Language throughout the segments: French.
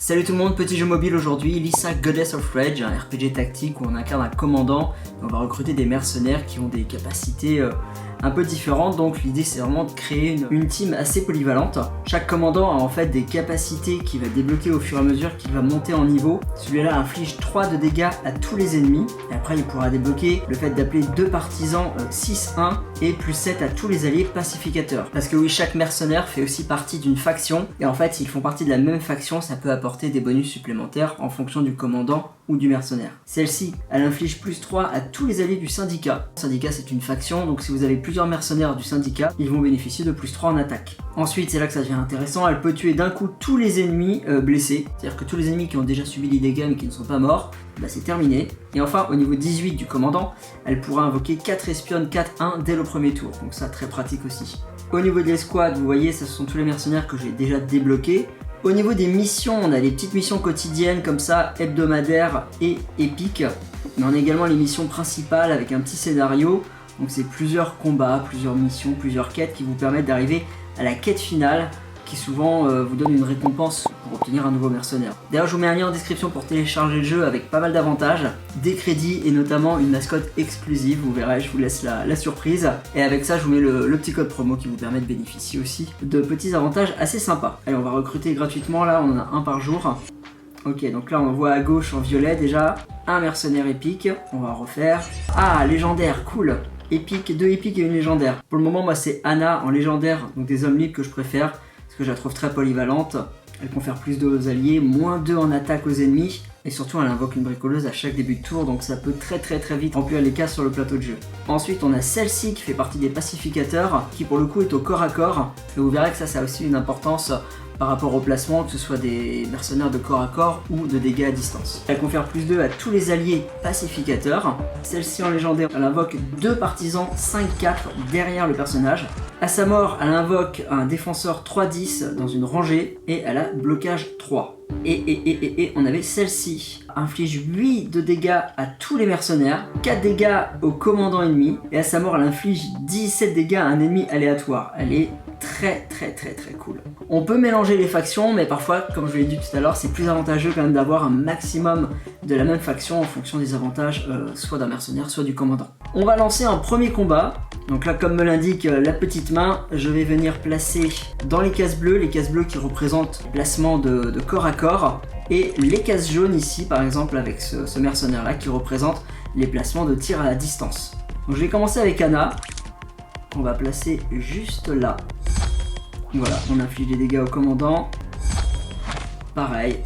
Salut tout le monde, petit jeu mobile aujourd'hui, Lisa Goddess of Rage, un RPG tactique où on incarne un commandant et on va recruter des mercenaires qui ont des capacités un peu différentes. Donc l'idée c'est vraiment de créer une team assez polyvalente. Chaque commandant a en fait des capacités qu'il va débloquer au fur et à mesure qu'il va monter en niveau. Celui-là inflige 3 de dégâts à tous les ennemis et après il pourra débloquer le fait d'appeler 2 partisans 6-1 et plus 7 à tous les alliés pacificateurs. Parce que oui, chaque mercenaire fait aussi partie d'une faction et en fait s'ils font partie de la même faction, ça peut apporter des bonus supplémentaires en fonction du commandant ou du mercenaire. Celle-ci, elle inflige plus 3 à tous les alliés du syndicat. Le syndicat c'est une faction, donc si vous avez plusieurs mercenaires du syndicat, ils vont bénéficier de plus 3 en attaque. Ensuite, c'est là que ça devient intéressant, elle peut tuer d'un coup tous les ennemis blessés, c'est-à-dire que tous les ennemis qui ont déjà subi des dégâts mais qui ne sont pas morts, bah c'est terminé. Et enfin, au niveau 18 du commandant, elle pourra invoquer 4 espionnes 4-1 dès le premier tour, donc ça très pratique aussi. Au niveau de l'escouade, vous voyez, ce sont tous les mercenaires que j'ai déjà débloqués. Au niveau des missions, on a des petites missions quotidiennes comme ça, hebdomadaires et épiques. Mais on a également les missions principales avec un petit scénario. Donc c'est plusieurs combats, plusieurs missions, plusieurs quêtes qui vous permettent d'arriver à la quête finale qui souvent vous donne une récompense pour obtenir un nouveau mercenaire. D'ailleurs je vous mets un lien en description pour télécharger le jeu avec pas mal d'avantages, des crédits et notamment une mascotte exclusive, vous verrez, je vous laisse la surprise. Et avec ça je vous mets le petit code promo qui vous permet de bénéficier aussi de petits avantages assez sympas. Allez, on va recruter gratuitement, là on en a un par jour. Ok, donc là on voit à gauche en violet déjà, un mercenaire épique, on va refaire. Ah, légendaire, cool. Épique, 2 épiques et une légendaire. Pour le moment moi c'est Anna en légendaire, donc des hommes libres que je préfère, parce que je la trouve très polyvalente. Elle confère plus 2 aux alliés, moins 2 en attaque aux ennemis, et surtout elle invoque une bricoleuse à chaque début de tour, donc ça peut très vite remplir les cases sur le plateau de jeu. Ensuite on a celle-ci qui fait partie des pacificateurs, qui pour le coup est au corps à corps, et vous verrez que ça a aussi une importance par rapport au placement, que ce soit des mercenaires de corps à corps ou de dégâts à distance. Elle confère plus 2 à tous les alliés pacificateurs. Celle-ci en légendaire, elle invoque 2 partisans 5-4 derrière le personnage. À sa mort, elle invoque un défenseur 3-10 dans une rangée et elle a blocage 3. Et on avait celle-ci, inflige 8 de dégâts à tous les mercenaires, 4 dégâts au commandant ennemi, et à sa mort elle inflige 17 dégâts à un ennemi aléatoire. Elle est très cool. On peut mélanger les factions, mais parfois, comme je vous l'ai dit tout à l'heure, c'est plus avantageux quand même d'avoir un maximum de la même faction en fonction des avantages soit d'un mercenaire, soit du commandant. On va lancer un premier combat. Donc là, comme me l'indique la petite main, je vais venir placer dans les cases bleues qui représentent le placement de corps à corps, et les cases jaunes ici, par exemple, avec ce mercenaire-là qui représente les placements de tir à la distance. Donc je vais commencer avec Anna, qu'on va placer juste là. Voilà, on inflige des dégâts au commandant. Pareil.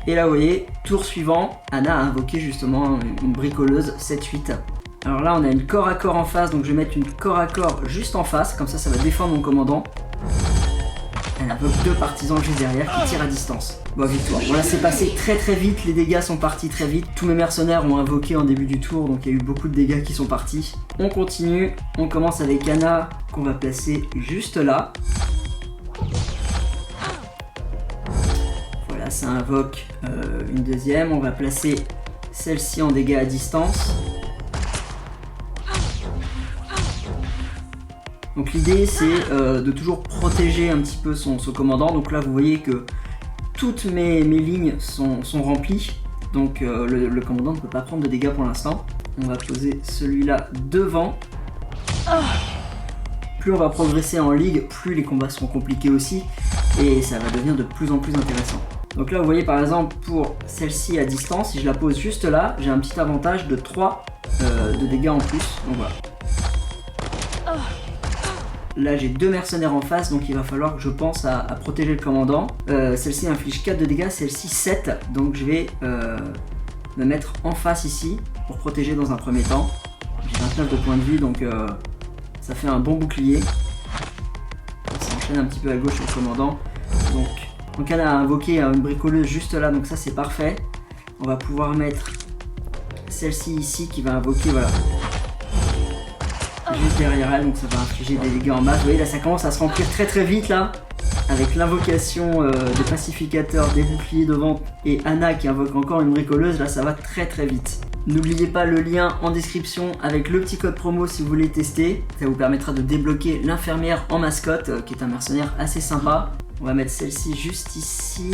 Et là, vous voyez, tour suivant, Anna a invoqué justement une bricoleuse 7-8. Alors là, on a une corps à corps en face, donc je vais mettre une corps à corps juste en face, comme ça va défendre mon commandant. Elle invoque 2 partisans juste derrière qui tirent à distance. Bon, victoire. Voilà, c'est passé très vite, les dégâts sont partis très vite. Tous mes mercenaires ont invoqué en début du tour, donc il y a eu beaucoup de dégâts qui sont partis. On continue, on commence avec Anna, qu'on va placer juste là. Voilà, ça invoque une deuxième. On va placer celle-ci en dégâts à distance. Donc l'idée c'est de toujours protéger un petit peu son commandant. Donc là vous voyez que toutes mes lignes sont remplies. Donc le commandant ne peut pas prendre de dégâts pour l'instant. On va poser celui-là devant. Plus on va progresser en ligue, plus les combats seront compliqués aussi. Et ça va devenir de plus en plus intéressant. Donc là vous voyez par exemple pour celle-ci à distance, si je la pose juste là, j'ai un petit avantage de 3 de dégâts en plus. Donc voilà. Là j'ai 2 mercenaires en face, donc il va falloir que je pense à protéger le commandant. Celle-ci inflige 4 de dégâts, celle-ci 7. Donc je vais me mettre en face ici pour protéger dans un premier temps. J'ai 29 de points de vie, donc ça fait un bon bouclier. Ça enchaîne un petit peu à gauche le commandant. Donc elle a invoqué une bricoleuse juste là, donc ça c'est parfait. On va pouvoir mettre celle-ci ici qui va invoquer, voilà, juste derrière elle, donc ça va infliger des dégâts en masse. Vous voyez là ça commence à se remplir très vite là, avec l'invocation des pacificateurs, des boucliers devant et Anna qui invoque encore une bricoleuse. Là ça va très vite. N'oubliez pas le lien en description avec le petit code promo si vous voulez tester. Ça vous permettra de débloquer l'infirmière en mascotte qui est un mercenaire assez sympa. On va mettre celle-ci juste ici.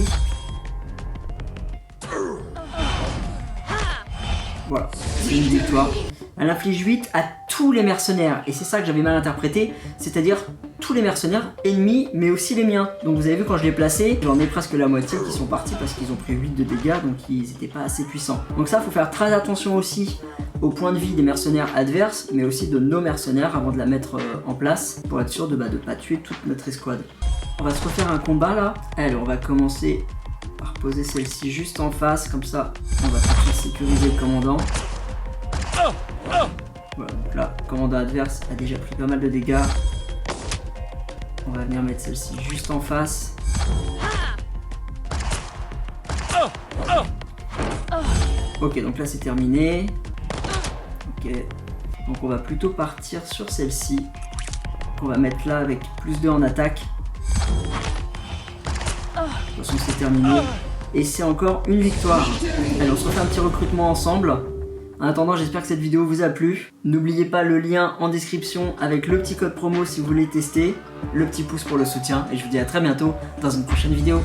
Voilà, c'est une victoire. Elle inflige 8 à tous les mercenaires, et c'est ça que j'avais mal interprété, c'est-à-dire tous les mercenaires ennemis, mais aussi les miens. Donc vous avez vu quand je l'ai placé, j'en ai presque la moitié qui sont partis parce qu'ils ont pris 8 de dégâts, donc ils n'étaient pas assez puissants. Donc ça, faut faire très attention aussi au point de vie des mercenaires adverses, mais aussi de nos mercenaires avant de la mettre en place, pour être sûr de pas tuer toute notre escouade. On va se refaire un combat là. Allez, on va commencer par poser celle-ci juste en face, comme ça on va tout sécuriser le commandant. Voilà, donc là, le commandant adverse a déjà pris pas mal de dégâts. On va venir mettre celle-ci juste en face. Ok, donc là c'est terminé. Ok, donc on va plutôt partir sur celle-ci. On va mettre là avec plus 2 en attaque. De toute façon c'est terminé. Et c'est encore une victoire. Allez, on se refait un petit recrutement ensemble. En attendant, j'espère que cette vidéo vous a plu. N'oubliez pas le lien en description avec le petit code promo si vous voulez tester. Le petit pouce pour le soutien. Et je vous dis à très bientôt dans une prochaine vidéo.